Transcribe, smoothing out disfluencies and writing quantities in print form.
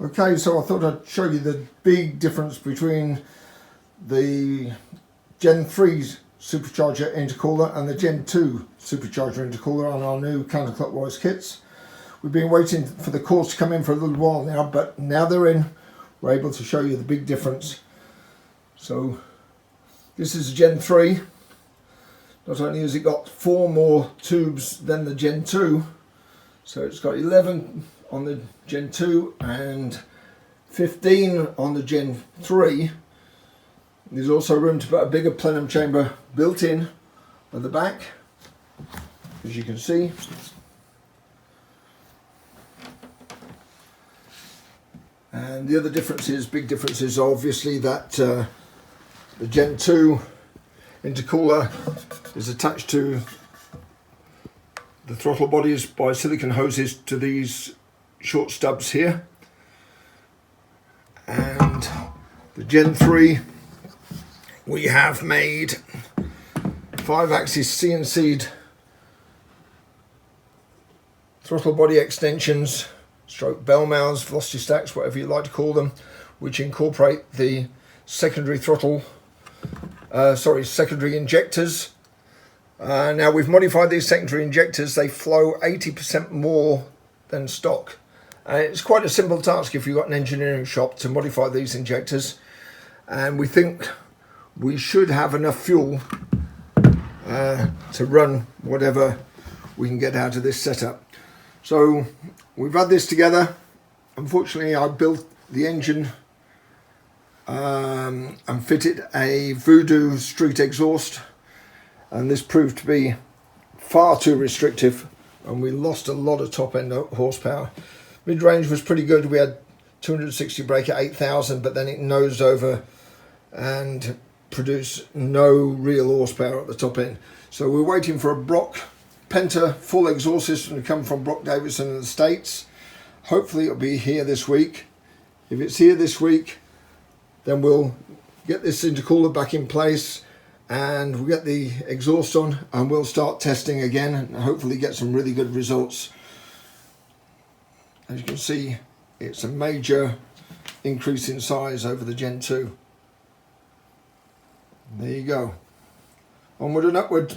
Okay, so I thought I'd show you the big difference between the Gen 3 supercharger intercooler and the Gen 2 supercharger intercooler on our new counterclockwise kits. We've been waiting for the cords to come in for a little while now, but now they're in, we're able to show you the big difference. So this is a Gen 3. Not only has it got 4 more tubes than the Gen 2, so it's got 11 on the Gen 2 and 15 on the Gen 3. There's also room to put a bigger plenum chamber built in at the back, as you can see. And the other differences, big differences, are obviously that the Gen 2 intercooler is attached to the throttle bodies by silicone hoses to these short stubs here, and the Gen 3 we have made 5-axis CNC'd throttle body extensions, stroke bell mouths, velocity stacks, whatever you like to call them, which incorporate the secondary throttle, secondary injectors. Now we've modified these secondary injectors. They flow 80% more than stock. It's quite a simple task if you've got an engineering shop to modify these injectors, and we think we should have enough fuel to run whatever we can get out of this setup. So we've had this together. Unfortunately, I built the engine and fitted a Voodoo street exhaust, and this proved to be far too restrictive, and we lost a lot of top end horsepower. Mid-range was pretty good. We had 260 brake at 8,000, but then it nosed over and produced no real horsepower at the top end. So we're waiting for a Brock Penta full exhaust system to come from Brock Davidson in the States. Hopefully it'll be here this week. If it's here this week, then we'll get this intercooler back in place and we'll get the exhaust on, and we'll start testing again and hopefully get some really good results. As you can see, it's a major increase in size over the Gen 2. There you go. Onward and upward.